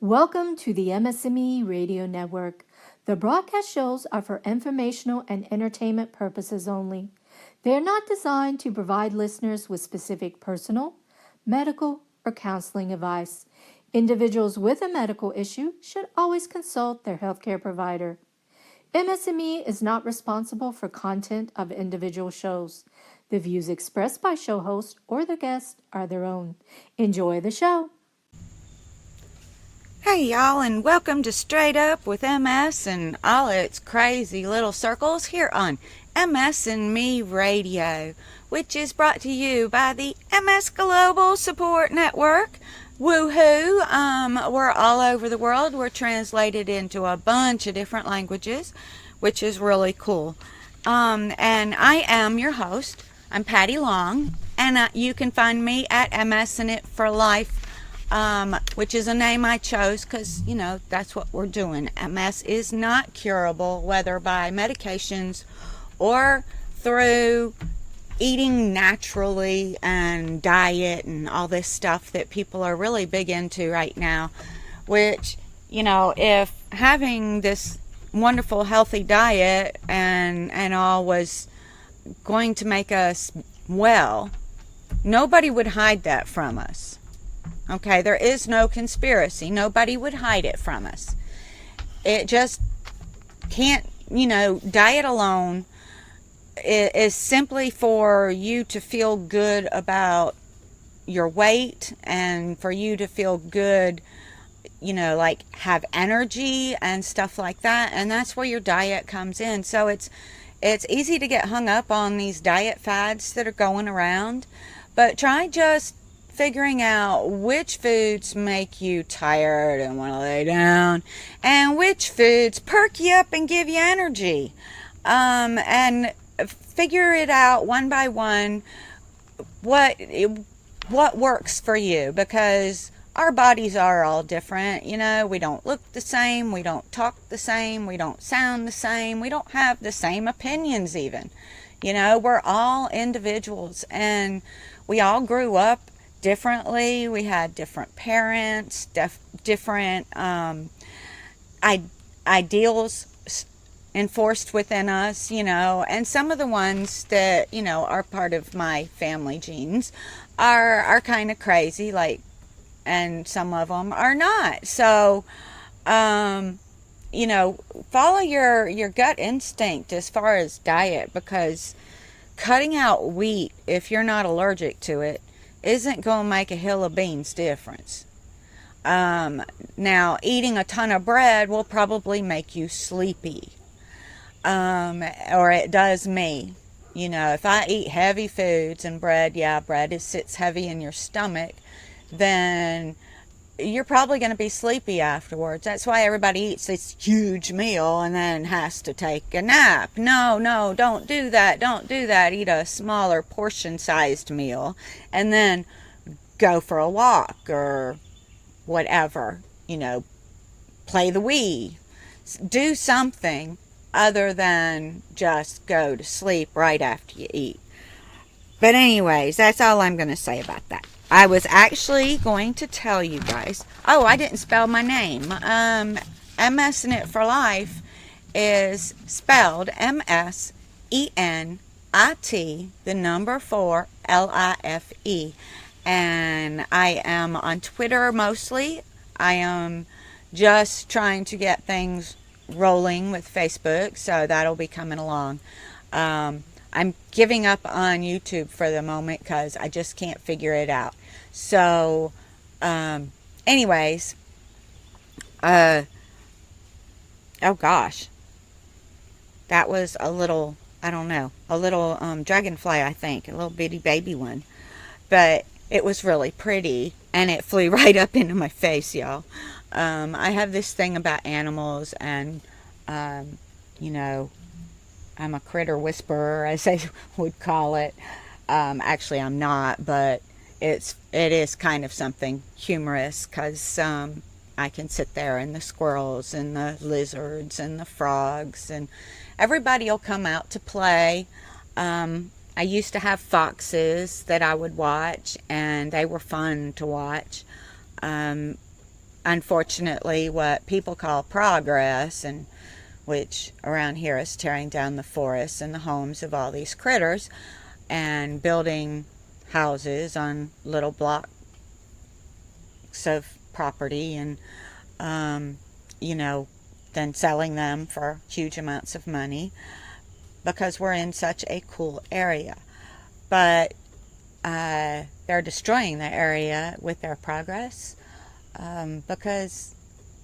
Welcome to the MS&Me Radio Network. The broadcast shows are for informational and entertainment purposes only. They are not designed to provide listeners with specific personal, medical, or counseling advice. Individuals with a medical issue should always consult their healthcare provider. MS&Me is not responsible for content of individual shows. The views expressed by show hosts or the guests are their own. Enjoy the show. Hey y'all, and welcome to Straight Up with MS and all its crazy little circles here on MS&Me Radio, which is brought to you by the MS Global Support Network. Woohoo! We're all over the world. We're translated into a bunch of different languages, which is really cool. And I am your host. I'm Patty Long, and you can find me at MS and It for Life, which is a name I chose because, that's what we're doing. MS is not curable, whether by medications or through eating naturally and diet and all this stuff that people are really big into right now, which, if having this wonderful healthy diet and all was going to make us well, nobody would hide that from us. Okay, there is no conspiracy. Nobody would hide it from us. It just can't, diet alone is simply for you to feel good about your weight and for you to feel good, like have energy and stuff like that. And that's where your diet comes in. So it's easy to get hung up on these diet fads that are going around, but try just figuring out which foods make you tired and want to lay down and which foods perk you up and give you energy, and figure it out one by one what works for you, because our bodies are all different. We don't look the same, we don't talk the same, we don't sound the same, we don't have the same opinions even. We're all individuals, and we all grew up differently. We had different parents, different ideals enforced within us, and some of the ones that, are part of my family genes are kind of crazy, and some of them are not. So, follow your gut instinct as far as diet, because cutting out wheat, if you're not allergic to it, isn't going to make a hill of beans difference. Now, eating a ton of bread will probably make you sleepy. Or it does me. If I eat heavy foods and bread sits heavy in your stomach, then you're probably going to be sleepy afterwards. That's why everybody eats this huge meal and then has to take a nap. No, don't do that. Don't do that. Eat a smaller portion-sized meal and then go for a walk or whatever. Play the Wii. Do something other than just go to sleep right after you eat. But anyways, that's all I'm going to say about that. I was actually going to tell you guys. Oh, I didn't spell my name. MS and It for Life is spelled MSENIT, the number 4, LIFE. And I am on Twitter mostly. I am just trying to get things rolling with Facebook, so that'll be coming along. I'm giving up on YouTube for the moment because I just can't figure it out. So, anyways, oh gosh, that was a little, dragonfly, I think, a little bitty baby one, but it was really pretty, and it flew right up into my face, y'all. I have this thing about animals, and, I'm a critter whisperer, as they would call it. Actually, I'm not, but it is kind of something humorous, because I can sit there, and the squirrels and the lizards and the frogs, and everybody will come out to play. I used to have foxes that I would watch, and they were fun to watch. unfortunately, what people call progress, and which around here is tearing down the forests and the homes of all these critters and building houses on little blocks of property, and you know, then selling them for huge amounts of money because we're in such a cool area. But they're destroying the area with their progress because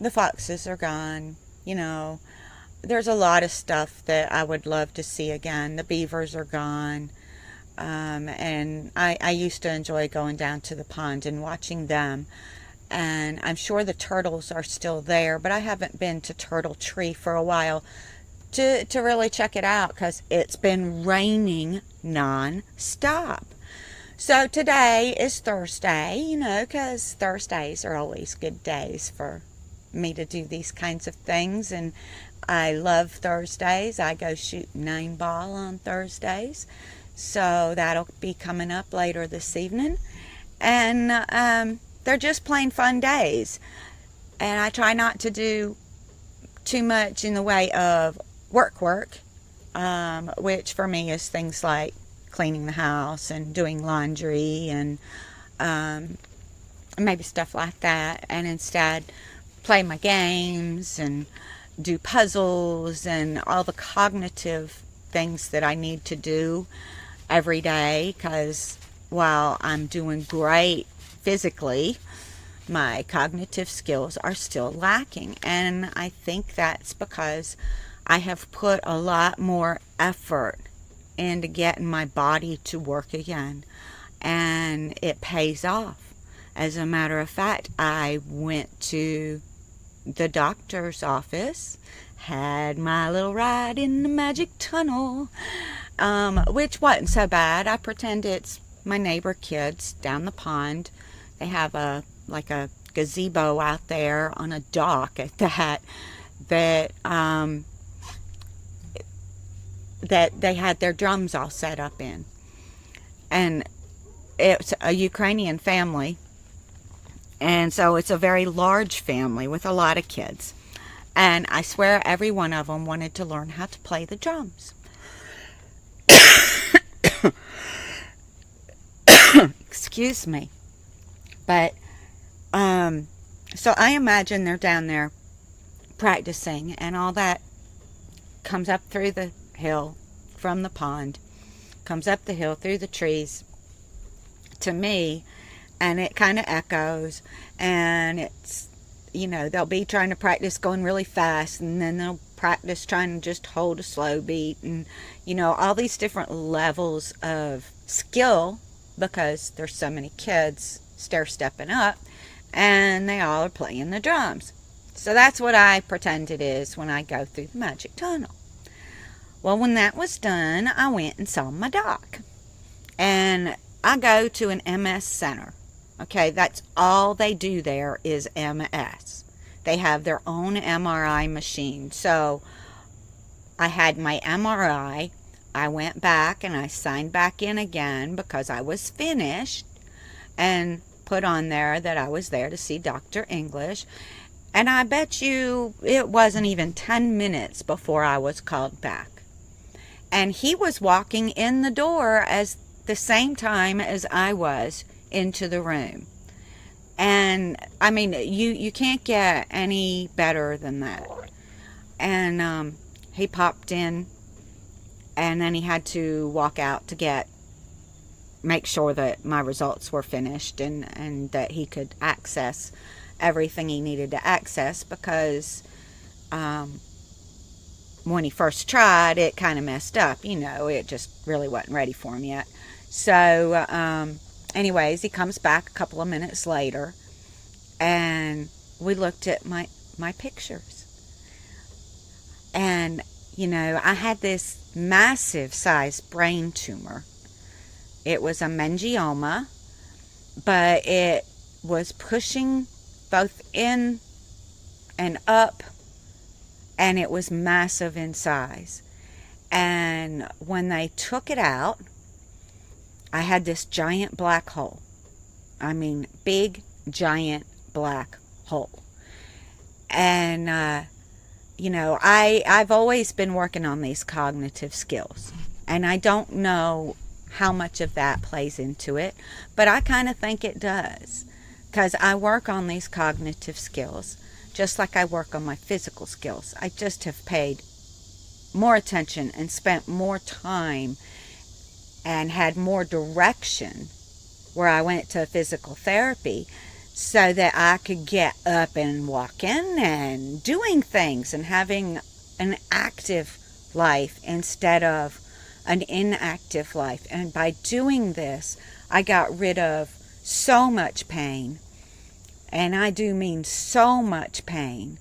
the foxes are gone. You know, there's a lot of stuff that I would love to see again. The beavers are gone. And I used to enjoy going down to the pond and watching them. And I'm sure the turtles are still there, but I haven't been to Turtle Tree for a while to really check it out because it's been raining non-stop. So today is Thursday, you know, because Thursdays are always good days for me to do these kinds of things. And I love Thursdays. I go shoot 9-ball on Thursdays. So that'll be coming up later this evening. And they're just plain fun days. And I try not to do too much in the way of work, which for me is things like cleaning the house and doing laundry and maybe stuff like that. And instead play my games and do puzzles and all the cognitive things that I need to do every day, because while I'm doing great physically, my cognitive skills are still lacking. And I think that's because I have put a lot more effort into getting my body to work again, and it pays off. As a matter of fact, I went to the doctor's office, had my little ride in the Majic tunnel, which wasn't so bad. I pretend it's my neighbor kids down the pond. They have a gazebo out there on a dock at that they had their drums all set up in. And it's a Ukrainian family, and so it's a very large family with a lot of kids. And I swear every one of them wanted to learn how to play the drums. Excuse me. But, so I imagine they're down there practicing, and all that comes up through the hill from the pond, comes up the hill through the trees to me, and it kind of echoes, and it's, you know, they'll be trying to practice going really fast, and then they'll practice trying to just hold a slow beat, and, you know, all these different levels of skill, because there's so many kids stair-stepping up, and they all are playing the drums. So that's what I pretend it is when I go through the Majic tunnel. Well, when that was done, I went and saw my doc. And I go to an MS center. Okay, that's all they do there is MS. They have their own MRI machine. So I had my MRI. I went back and I signed back in again because I was finished, and put on there that I was there to see Dr. English. And I bet you it wasn't even 10 minutes before I was called back. And he was walking in the door as the same time as I was into the room. And I mean, you can't get any better than that. And he popped in, and then he had to walk out to make sure that my results were finished, and that he could access everything he needed to access, because when he first tried, it kind of messed up. You know, it just really wasn't ready for him yet. So anyways, he comes back a couple of minutes later, and we looked at my pictures. And, you know, I had this massive size brain tumor. It was a meningioma, but it was pushing both in and up, and it was massive in size. And when they took it out, I had this giant black hole. I mean, big, giant black hole. And, I've always been working on these cognitive skills. And I don't know how much of that plays into it, but I kind of think it does. Because I work on these cognitive skills just like I work on my physical skills. I just have paid more attention and spent more time and had more direction where I went to physical therapy so that I could get up and walking and doing things and having an active life instead of an inactive life. And by doing this, I got rid of so much pain, and I do mean so much pain,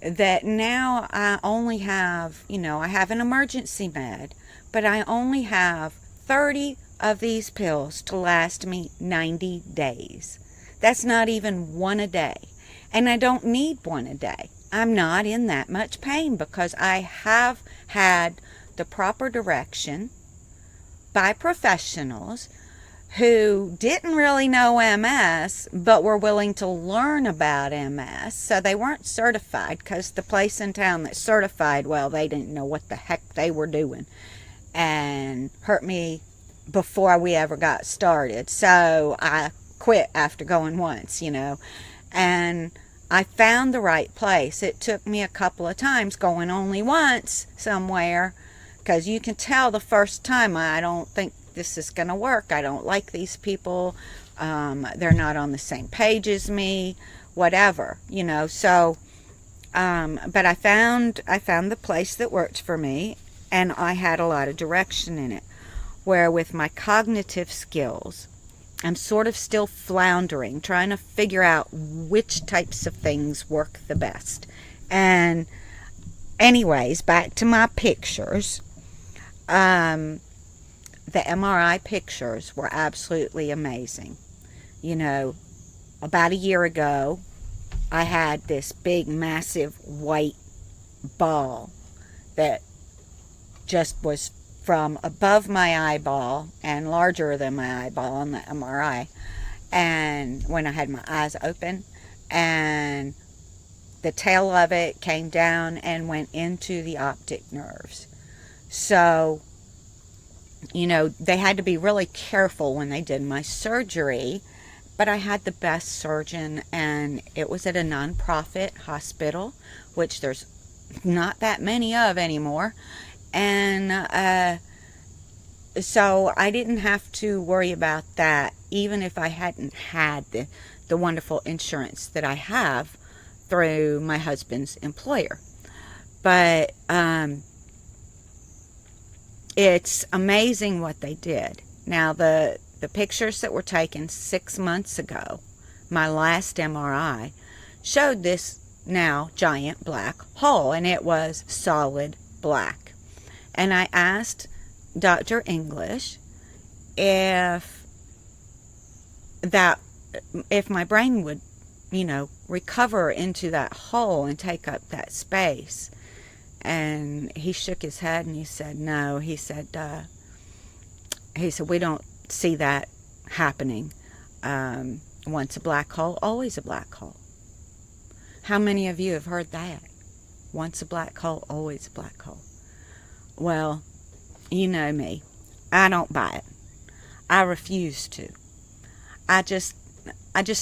that now I only have, I have an emergency med, but I only have 30 of these pills to last me 90 days. That's not even one a day. And I don't need one a day. I'm not in that much pain because I have had the proper direction by professionals who didn't really know MS, but were willing to learn about MS. So they weren't certified, because the place in town that's certified, well, they didn't know what the heck they were doing, and hurt me before we ever got started. So I quit after going once, and I found the right place. It took me a couple of times, going only once somewhere, because you can tell the first time, I don't think this is going to work. I don't like these people. They're not on the same page as me, whatever, So, but I found the place that worked for me, and I had a lot of direction in it. Where with my cognitive skills, I'm sort of still floundering, trying to figure out which types of things work the best. And anyways, back to my pictures. The MRI pictures were absolutely amazing. About a year ago, I had this big, massive white ball that just was from above my eyeball and larger than my eyeball on the MRI. And when I had my eyes open, and the tail of it came down and went into the optic nerves. So, they had to be really careful when they did my surgery, but I had the best surgeon, and it was at a nonprofit hospital, which there's not that many of anymore. And so I didn't have to worry about that, even if I hadn't had the wonderful insurance that I have through my husband's employer. But it's amazing what they did. Now, the pictures that were taken 6 months ago, my last MRI, showed this now giant black hole, and it was solid black. And I asked Dr. English if my brain would, recover into that hole and take up that space. And he shook his head and he said, no. He said, we don't see that happening. Once a black hole, always a black hole. How many of you have heard that? Once a black hole, always a black hole. Well, you know me. I don't buy it. I refuse to. I just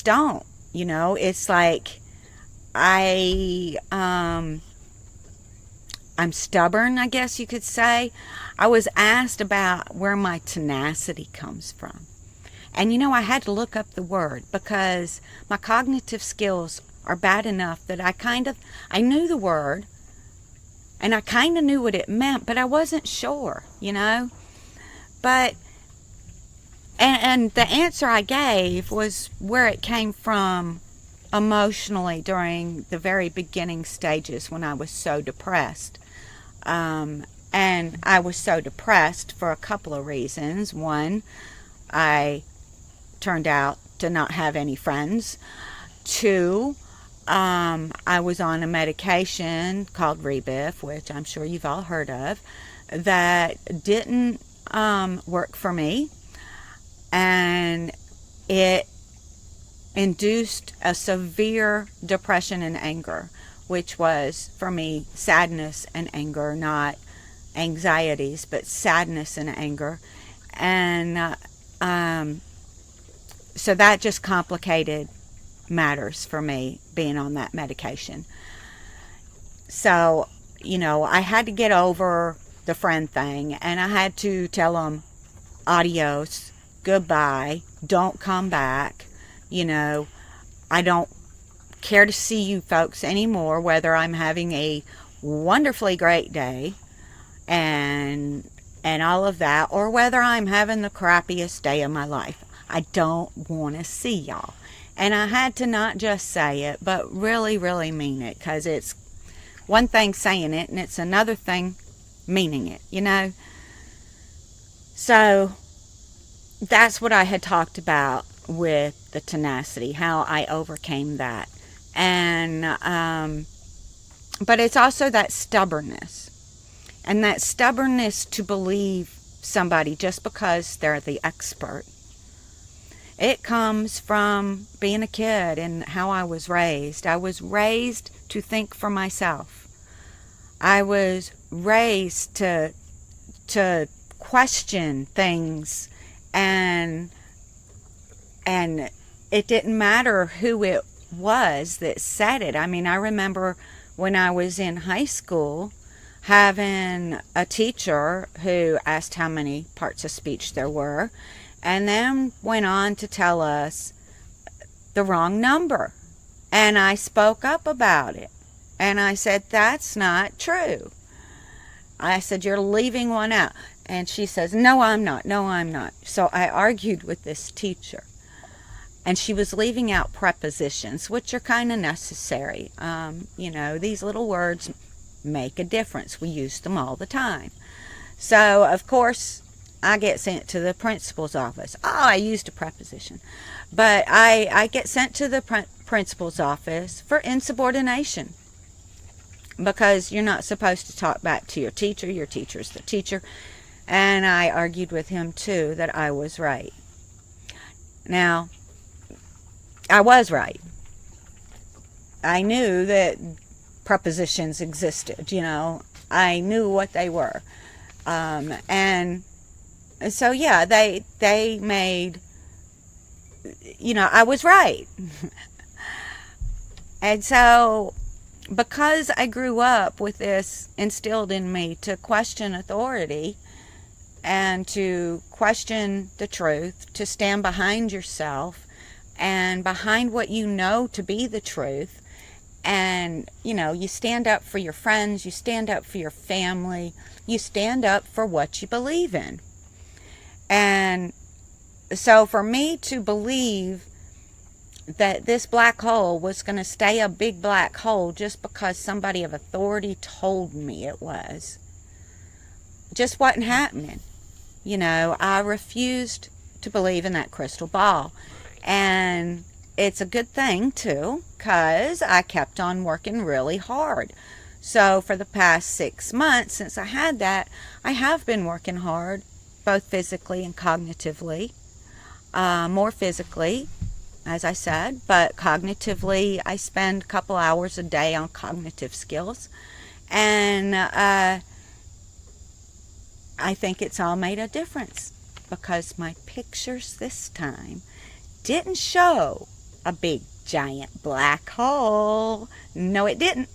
don't. It's like I'm stubborn, I guess you could say. I was asked about where my tenacity comes from. And I had to look up the word, because my cognitive skills are bad enough that I knew the word, and I kind of knew what it meant, but I wasn't sure, But, and the answer I gave was where it came from emotionally during the very beginning stages when I was so depressed. And I was so depressed for a couple of reasons. One, I turned out to not have any friends. Two, I was on a medication called Rebif, which I'm sure you've all heard of, that didn't work for me, and it induced a severe depression and anger, which was for me sadness and anger, not anxieties, but sadness and anger. And so that just complicated matters for me, being on that medication. So, I had to get over the friend thing, and I had to tell them adios, goodbye, don't come back. I don't care to see you folks anymore, whether I'm having a wonderfully great day and all of that, or whether I'm having the crappiest day of my life. I don't want to see y'all. And I had to not just say it, but really, really mean it, because it's one thing saying it and it's another thing meaning it, So that's what I had talked about with the tenacity, how I overcame that. And but it's also that stubbornness, and that stubbornness to believe somebody just because they're the expert. It comes from being a kid and how I was raised. I was raised to think for myself. I was raised to question things, and it didn't matter who it was that said it. I mean, I remember when I was in high school having a teacher who asked how many parts of speech there were, and then went on to tell us the wrong number. And I spoke up about it. And I said, that's not true. I said, you're leaving one out. And she says, no, I'm not. No, I'm not. So I argued with this teacher. And she was leaving out prepositions, which are kind of necessary. These little words make a difference. We use them all the time. So, of course, I get sent to the principal's office. Oh, I used a preposition. But I get sent to the principal's office for insubordination, because you're not supposed to talk back to your teacher. Your teacher's the teacher. And I argued with him, too, that I was right. Now, I was right. I knew that prepositions existed, I knew what they were. And so, yeah, they made, I was right. And so, because I grew up with this instilled in me to question authority and to question the truth, to stand behind yourself and behind what you know to be the truth, and you stand up for your friends, you stand up for your family, you stand up for what you believe in. And so for me to believe that this black hole was going to stay a big black hole just because somebody of authority told me it was, just wasn't happening. I refused to believe in that crystal ball. And it's a good thing, too, because I kept on working really hard. So for the past 6 months since I had that, I have been working hard, both physically and cognitively. More physically, as I said, but cognitively, I spend a couple hours a day on cognitive skills. And I think it's all made a difference, because my pictures this time didn't show a big giant black hole. No, it didn't.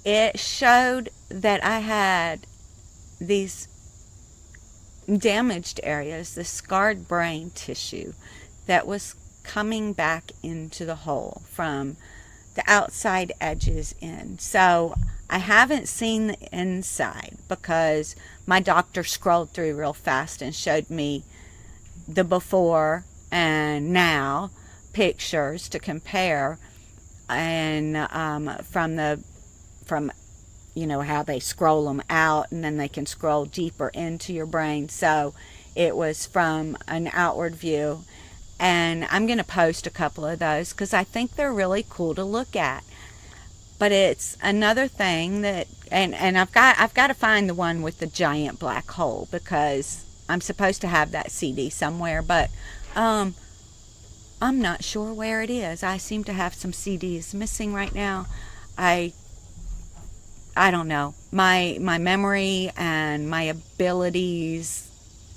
It showed that I had these damaged areas, the scarred brain tissue that was coming back into the hole from the outside edges in. So I haven't seen the inside, because my doctor scrolled through real fast and showed me the before and now pictures to compare, and from how they scroll them out, and then they can scroll deeper into your brain. So it was from an outward view, and I'm going to post a couple of those because I think they're really cool to look at. But it's another thing that, and I've got to find the one with the giant black hole, because I'm supposed to have that CD somewhere. But I'm not sure where it is. I seem to have some CDs missing right now. I I don't know. My memory and my abilities,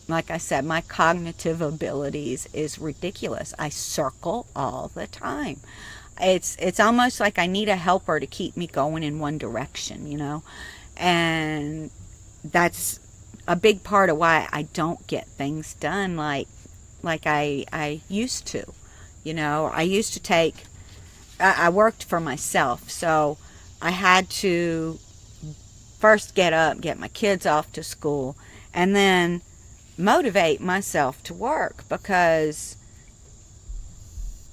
like I said, my cognitive abilities is ridiculous. I circle all the time. It's almost like I need a helper to keep me going in one direction, you know? And that's a big part of why I don't get things done like I used to. You know, I used to take I worked for myself, so I had to first get up, get my kids off to school, and then motivate myself to work, because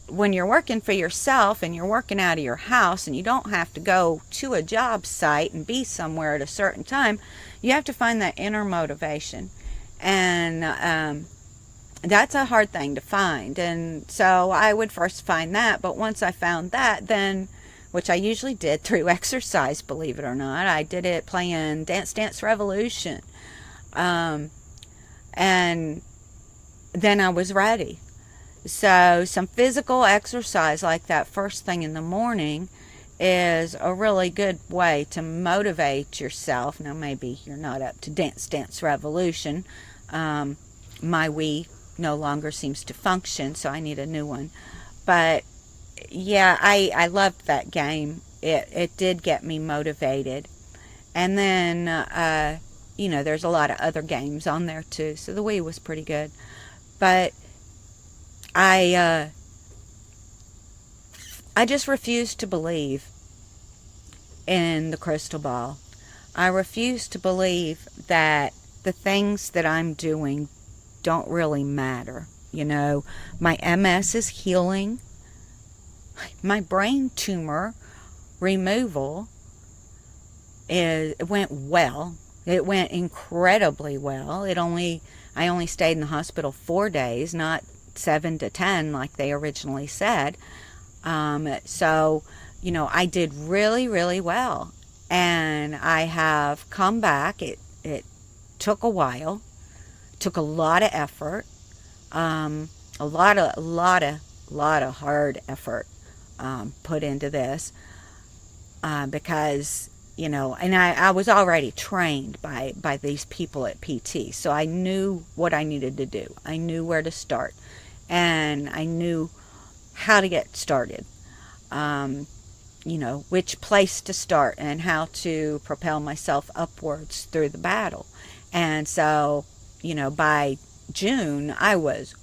when you're working for yourself and you're working out of your house and you don't have to go to a job site and be somewhere at a certain time, you have to find that inner motivation. And that's a hard thing to find. And so I would first find that, but once I found that, then, which I usually did through exercise, believe it or not, I did it playing Dance Dance Revolution. And then I was ready. So some physical exercise like that first thing in the morning is a really good way to motivate yourself. Now, maybe you're not up to Dance Dance Revolution. My Wii no longer seems to function, so I need a new one. But yeah, I loved that game. It did get me motivated. And then, there's a lot of other games on there too, so the Wii was pretty good. But I just refuse to believe in the crystal ball. I refuse to believe that the things that I'm doing don't really matter. You know, my MS is healing. My brain tumor removal went well. It went incredibly well. I only stayed in the hospital 4 days, not 7 to 10 like they originally said. So, I did really, really well. And I have come back. It took a while, took a lot of effort, a lot of hard effort put into this, because and I was already trained by these people at PT, so I knew what I needed to do. I knew where to start, and I knew how to get started. Which place to start and how to propel myself upwards through the battle. And so, by June, I was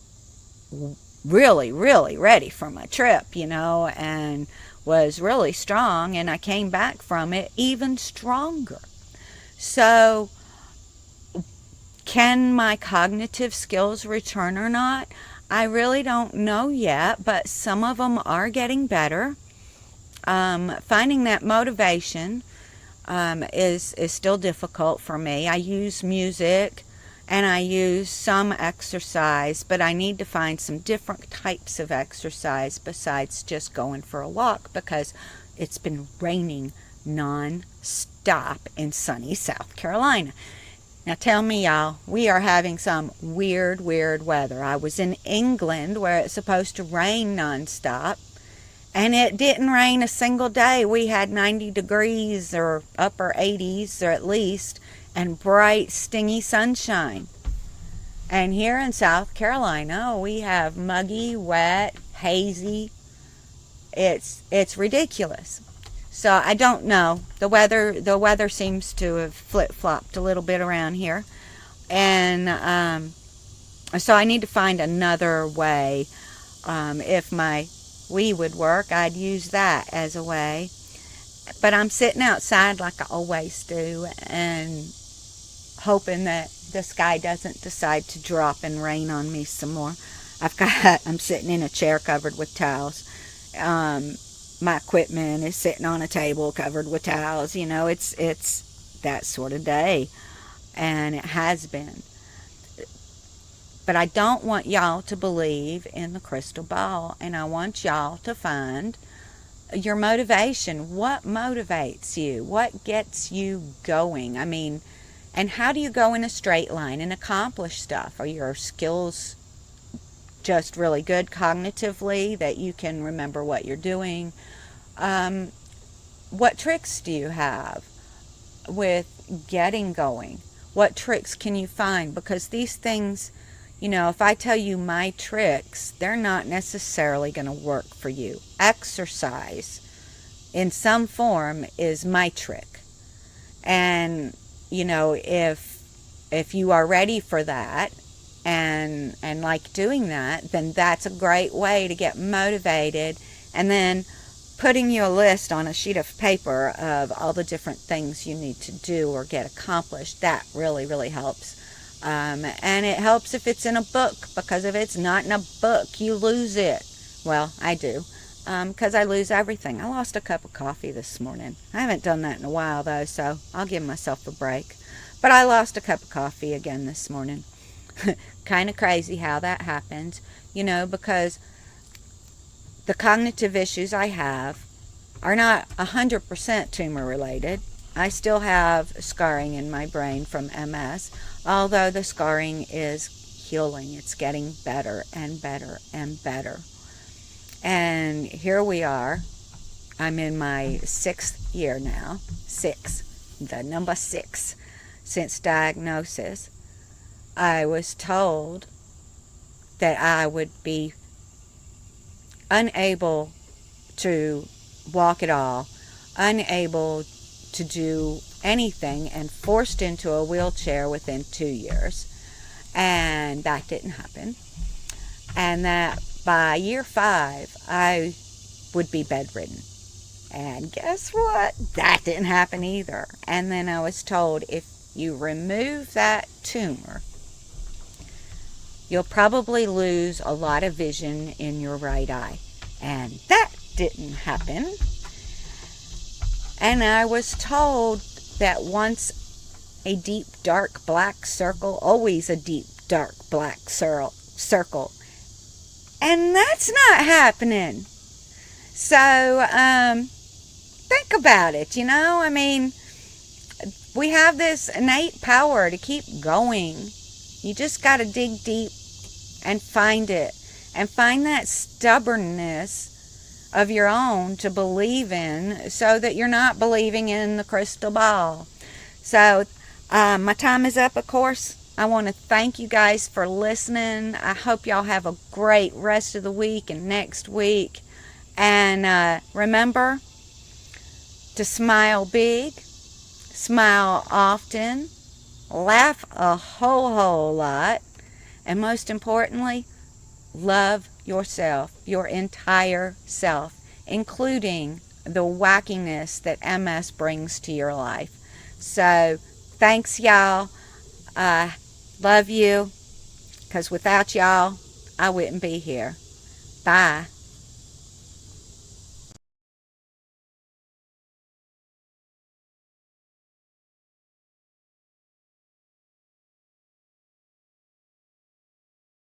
really, really ready for my trip, and was really strong, and I came back from it even stronger. So, can my cognitive skills return or not? I really don't know yet, but some of them are getting better. Finding that motivation is still difficult for me. I use music and I use some exercise, but I need to find some different types of exercise besides just going for a walk, because it's been raining non-stop in sunny South Carolina. Now tell me, y'all, we are having some weird weather. I was in England where it's supposed to rain non-stop, and it didn't rain a single day. We had 90 degrees or upper 80s or at least, and bright, stingy sunshine. And here in South Carolina, we have muggy, wet, hazy. It's ridiculous. So I don't know. The weather seems to have flip-flopped a little bit around here. And so I need to find another way. If my Wii would work, I'd use that as a way. But I'm sitting outside like I always do, and hoping that the sky doesn't decide to drop and rain on me some more. I'm sitting in a chair covered with towels. My equipment is sitting on a table covered with towels. It's that sort of day, and it has been. But I don't want y'all to believe in the crystal ball, and I want y'all to find your motivation. What motivates you? What gets you going? And how do you go in a straight line and accomplish stuff? Are your skills just really good cognitively, that you can remember what you're doing. What tricks do you have with getting going? What tricks can you find? Because these things, if I tell you my tricks, they're not necessarily going to work for you. Exercise in some form is my trick. And, if you are ready for that and like doing that, then that's a great way to get motivated. And then putting you a list on a sheet of paper of all the different things you need to do or get accomplished, that really, really helps. And it helps if it's in a book, because if it's not in a book, you lose it. Well, I do, because I lose everything. I lost a cup of coffee this morning. I haven't done that in a while, though, so I'll give myself a break. But I lost a cup of coffee again this morning. Kind of crazy how that happened, because the cognitive issues I have are not 100% tumor related. I still have scarring in my brain from MS, although the scarring is healing. It's getting better and better and better. And here we are. I'm in my 6th year now. 6. The number 6 since diagnosis. I was told that I would be unable to walk at all, unable to do anything, and forced into a wheelchair within 2 years. And that didn't happen. And that by year 5, I would be bedridden. And guess what? That didn't happen either. And then I was told, if you remove that tumor, you'll probably lose a lot of vision in your right eye. And that didn't happen. And I was told that once a deep, dark, black circle, always a deep, dark, black circle. And that's not happening. So, think about it, I mean, we have this innate power to keep going. You just got to dig deep and find it. And find that stubbornness of your own to believe in, so that you're not believing in the crystal ball. So, my time is up, of course. I want to thank you guys for listening. I hope y'all have a great rest of the week and next week. And remember to smile big, smile often, laugh a whole lot, and most importantly, love yourself, your entire self, including the wackiness that MS brings to your life. So, thanks, y'all. Love you, because without y'all, I wouldn't be here. Bye.